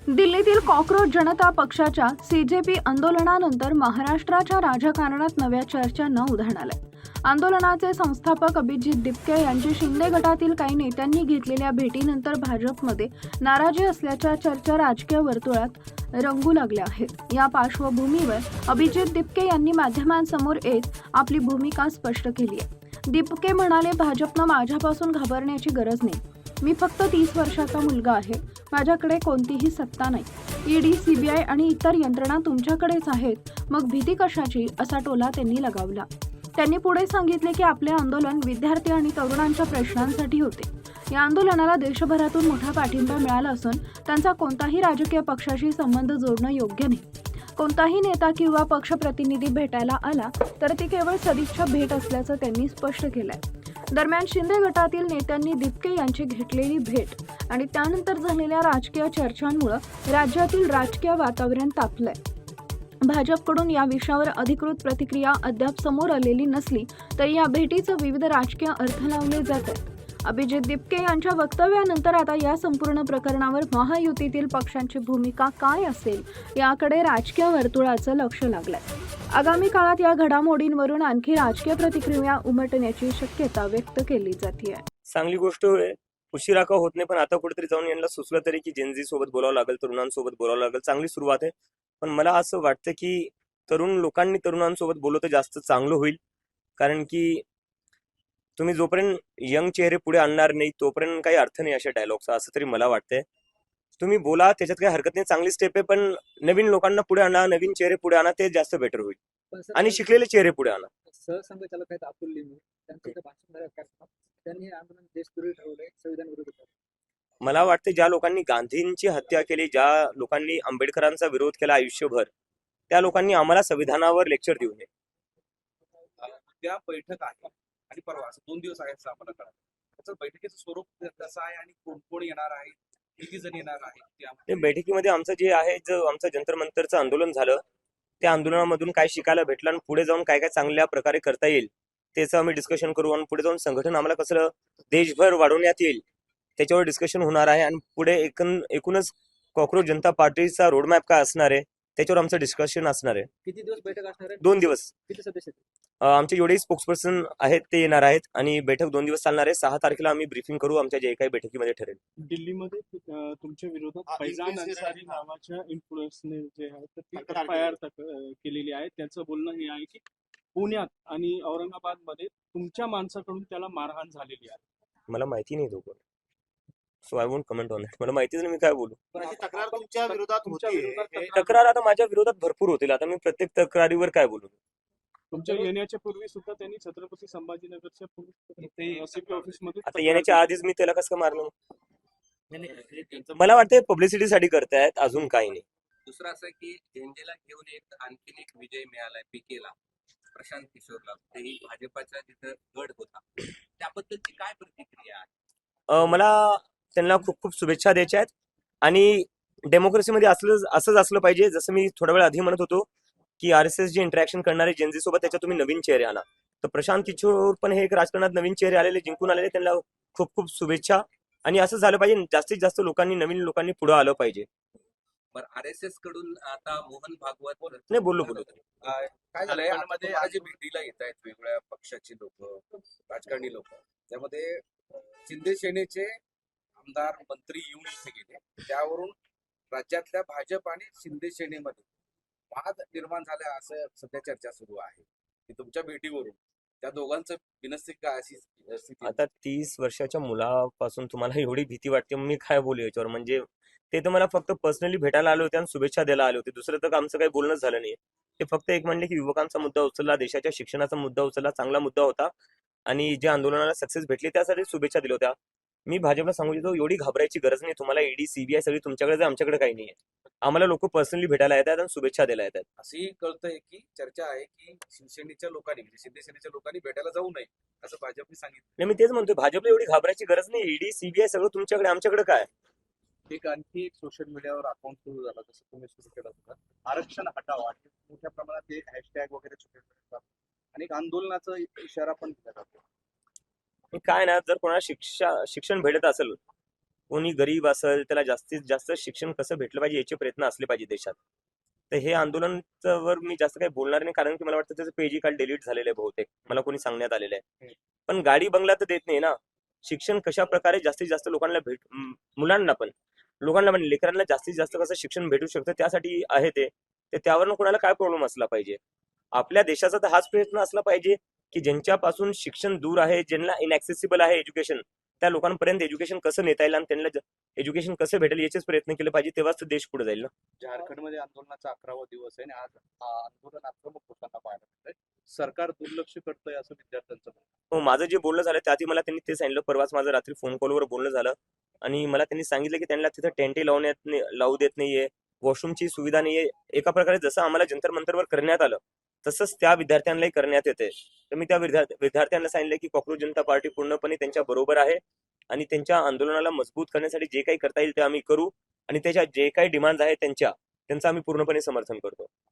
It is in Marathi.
दिल्लीतील कॉक्रोच जनता पक्षाच्या सीजेपी आंदोलनानंतर महाराष्ट्राच्या राजकारणात नव्या चर्चांना उधाण आलंय. आंदोलनाचे संस्थापक अभिजित दिपके यांची शिंदे गटातील काही नेत्यांनी घेतलेल्या भेटीनंतर भाजपमध्ये नाराजी असल्याच्या चर्चा राजकीय वर्तुळात रंगू लागल्या आहेत. या पार्श्वभूमीवर अभिजित दिपके यांनी माध्यमांसमोर येत आपली भूमिका स्पष्ट केली आहे. दिपके म्हणाले, भाजपनं माझ्यापासून घाबरण्याची गरज नाही. मी फक्त 30 वर्षाचा मुलगा आहे. माझ्याकडे कोणतीही सत्ता नाही. ईडी, सीबीआय आणि इतर यंत्रणा तुमच्याकडेच आहेत. मग भीती कशाची, असा टोला त्यांनी लगावला. त्यांनी पुढे सांगितले की आपले आंदोलन विद्यार्थी आणि तरुणांच्या प्रश्नांसाठी होते. या आंदोलनाला देशभरातून मोठा पाठिंबा मिळाला असून त्यांचा कोणताही राजकीय पक्षाशी संबंध जोडणं योग्य नाही. कोणताही नेता किंवा पक्षप्रतिनिधी भेटायला आला तर ती केवळ सदिच्छा भेट असल्याचं त्यांनी स्पष्ट केलंय. दरम्यान शिंदे गटातील नेत्यांनी दिपके यांची घेतलेली भेट आणि त्यानंतर झालेल्या राजकीय चर्चांमुळे राज्यातील राजकीय वातावरण तापलंय. भाजपकडून या विषयावर अधिकृत प्रतिक्रिया अद्याप समोर आलेली नसली तरी या भेटीचं विविध राजकीय अर्थ लावले जात आहेत. अभिजित दिपके यांच्या वक्तव्यानंतर आता या संपूर्ण प्रकरणावर महायुतीतील पक्षांची भूमिका काय असेल याकडे राजकीय वर्तुळाचं लक्ष लागलंय. आगामी काळात या घडामोडींवरून आणखी राजकीय प्रतिक्रिया उमटण्याची शक्यता व्यक्त केली जाते. चांगली गोष्ट आहे. उशिरा का होत नाही, पण आता कुठेतरी जाऊन यांना सुचलं तरी की जेनझी सोबत बोलावं लागेल, तरुणांसोबत बोलावं लागेल. चांगली सुरुवात आहे, पण मला असं वाटतं की तरुण लोकांनी तरुणांसोबत बोललं तर जास्त चांगलं होईल. कारण की तुम्ही जोपर्यंत यंग चेहरे पुढे आणणार नाही तोपर्यंत काही अर्थ नाही अशा डायलॉगचा, असं तरी मला वाटतंय. तुम्ही बोला, त्याच्यात काही हरकत नाही, चांगली स्टेप आहे, पण नवीन लोकांना पुढे आणा, नवीन चेहरे पुढे आणा, ते जास्त बेटर होईल. आणि शिकलेले चेहरे पुढे आणा. सहसंघचालक आहेत अतुल लिमे, त्यांचं भाषण झालं, त्यांनी आंदोलन देशविरोधी ठरवलंय, संविधान विरोधी. मला वाटतं ज्या लोकांनी गांधींची हत्या केली, ज्या लोकांनी आंबेडकरांचा विरोध केला आयुष्यभर, त्या लोकांनी आम्हाला संविधानावर लेक्चर देऊ नये. त्या बैठक आहे आणि परवा असं 2 दिवस आहे असं आम्हाला कळलं. त्याचं बैठकीचं स्वरूप कसं आहे आणि कोण कोण येणार आहे, किती जण येणार आहे? ते बैठकीमध्ये आमचं जे आहे, जो आमचं जंतर मंतरचं आंदोलन झालं, त्या आंदोलनामधून काय शिकायला भेटलं आणि पुढे जाऊन काय काय चांगल्या प्रकारे करता येईल त्याचं आम्ही डिस्कशन करू. आणि पुढे जाऊन संघटन आम्हाला कसं देशभर वाढवण्यात येईल त्याच्यावर डिस्कशन होणार आहे. आणि पुढे एकूणच कॉक्रोच जनता पार्टीचा रोडमॅप काय असणार आहे त्याच्यावर आमचं डिस्कशन असणार आहे. किती दिवस बैठक असणार आहे? 2 दिवस. किती सदस्य? आमचे जेवढे स्पोक्सपर्सन आहेत ते येणार आहेत आणि बैठक 2 दिवस चालणार आहे. 6 तारखेला आम्ही ब्रीफिंग करू आमच्या जे काही बैठकीमध्ये ठरेल. दिल्लीमध्ये तुमच्या विरोधात फैजान अन्सारी नावाच्या इन्फ्लुएन्सने जे आहे ती FIR केलेली आहे. त्याचं बोलणं हे आहे की पुण्यात आणि औरंगाबादमध्ये तुमच्या माणसाकडून त्याला मारहाण झालेली आहे. मला माहिती नाही तो कोण, so I won't comment on it. मला माहितीच नाही, मी काय बोलू. तक्रार तुमच्या विरोधात होती. तक्रार आता माझ्या विरोधात भरपूर होतील. आता मी प्रत्येक तक्रारीवर काय बोलू. तुमच्या येण्याच्या पूर्वी सुद्धा त्यांनी छत्रपती संभाजीनगरच्या पोलीस ऑफिसमध्ये आता येण्याच्या आधीच मी त्याला कसं मारलं. मला वाटतं पब्लिसिटीसाठी करतायत, अजून काही नाही. दुसरं असं की झेंडेला घेऊन आणखीन एक विजय मिळालाय पीकेला, प्रशांत किशोरला. तेही भाजपाचा जिथं गड होता, त्याबद्दलची काय प्रतिक्रिया आहे? मला त्यांना खूप खूप शुभेच्छा द्यायच्या आहेत. आणि डेमोक्रेसीमध्ये असंच असलं पाहिजे. जसं मी थोडा वेळ आधी म्हणत होतो की RSS जे इंटरॅक्शन करणारे जेनझी सोबत, त्याच्यात तुम्ही नवीन चेहरे आणा. तर प्रशांत किशोर पण हे एक राजकारणात नवीन चेहरे आलेले, जिंकून आलेले, त्यांना खूप खूप शुभेच्छा. आणि असं झालं पाहिजे, जास्तीत जास्त लोकांनी, नवीन लोकांनी पुढे आलं पाहिजे. RSS कडून आता मोहन भागवत नाही बोललो. काय झालंय, जे भेटीला येत आहेत वेगवेगळ्या पक्षाची लोक, राजकारणी लोक, त्यामध्ये शिंदे सेनेचे आमदार मंत्री येऊन इथे गेले. त्यावरून राज्यातल्या भाजप आणि शिंदे सेनेमध्ये वाद निर्माण झाला असं सध्या चर्चा सुरू आहे. की तुमच्या भेटीवरून त्या दोघांचं बिनस्तिक काय अशी स्थिती? आता 30 वर्षाच्या मुलापासून तुम्हाला एवढी भीती वाटते, मी काय बोलू याच्यावर. म्हणजे ते तर मला फक्त पर्सनली भेटायला आले होते आणि शुभेच्छा द्यायला आले होते. दुसरं तर आमचं काही बोलणंच झालं नाही. ते फक्त एक म्हणले की युवकांचा मुद्दा उचलला, देशाच्या शिक्षणाचा मुद्दा उचलला, चांगला मुद्दा होता आणि जे आंदोलनाला सक्सेस भेटली त्यासाठी शुभेच्छा दिल्या होत्या. मी भाजपला सांगू इच्छितो, एवढी घाबरायची गरज नाही. तुम्हाला ईडी, सीबीआय सगळी तुमच्याकडे, आमच्याकडे काही नाही आहे. आम्हाला लोक पर्सनली भेटायला येतात आणि शुभेच्छा द्यायला येतात. असेही कळतंय की चर्चा आहे की शिवसेनेच्या लोकांनी, म्हणजे शिंदे सेनेच्या लोकांनी भेटायला जाऊ नये असं भाजपने सांगितलं. नाही, मी तेच म्हणतोय, भाजपला एवढी घाबरायची गरज नाही. ईडी, सीबीआय सगळं तुमच्याकडे, आमच्याकडे काय. एक आणखी एक सोशल मीडियावर अकाउंट सुरू झाला, जसं तुम्ही सुरू केलं होतं, आरक्षण हटावा. मोठ्या प्रमाणात ते हॅशटॅग वगैरे सुरू करतात आणि एक आंदोलनाचा इशारा पण दिला जातो. काय ना, जर कोणाला शिक्षण भेटत असेल कोणी गरीब असेल त्याला जास्तीत जास्त शिक्षण कसं भेटलं पाहिजे याचे प्रयत्न असले पाहिजे देशात. तर हे आंदोलनावर मी जास्त काही बोलणार नाही, कारण की मला वाटतं त्याचं पेजही काल डिलीट झालेलं आहे बहुतेक, मला कोणी सांगण्यात आलेलं आहे. पण गाडी बंगला तर देत नाही ना. शिक्षण कशा प्रकारे जास्तीत जास्त लोकांना मुलांना पण, लोकांना पण, लेकरांना जास्तीत जास्त कसं शिक्षण भेटू शकतं त्यासाठी आहे ते. तर त्यावरनं कोणाला काय प्रॉब्लेम असला पाहिजे. आपल्या देशाचा तर हाच प्रयत्न असला पाहिजे की ज्यांच्यापासून शिक्षण दूर आहे, ज्यांना इनॅक्सेसिबल आहे एज्युकेशन, त्या लोकांपर्यंत एज्युकेशन कसं नेता येईल आणि त्यांना एज्युकेशन कसं भेटेल याचेच प्रयत्न केले पाहिजे, तेव्हाच तर देश पुढे जाईल ना. झारखंडमध्ये आंदोलनाचा 11वा दिवस आहे आणि आज आंदोलन आक्रमक होताना पाहायला मिळतंय. सरकार दुर्लक्ष करतंय असं विद्यार्थ्यांचं म्हणणं आहे. हो, माझं जे बोलणं झालं त्यातही मला त्यांनी ते सांगितलं. परवाच माझं रात्री फोन कॉलवर बोलणं झालं आणि मला त्यांनी सांगितलं की त्यांना तिथं टेंटही लावू देत नाहीये, वॉशरूमची सुविधा नाहीये. एका प्रकारे जसं आम्हाला जंतर मंतरवर करण्यात आलं तसंच त्या विद्यार्थ्यांनाही करण्यात येते. तर मी त्या विद्यार्थ्यांना सांगितलं की कॉकरोच जनता पार्टी पूर्णपणे त्यांच्या बरोबर आहे आणि त्यांच्या आंदोलनाला मजबूत करण्यासाठी जे काही करता येईल ते आम्ही करू आणि त्याच्या जे काही डिमांड आहेत त्यांचं आम्ही पूर्णपणे समर्थन करतो.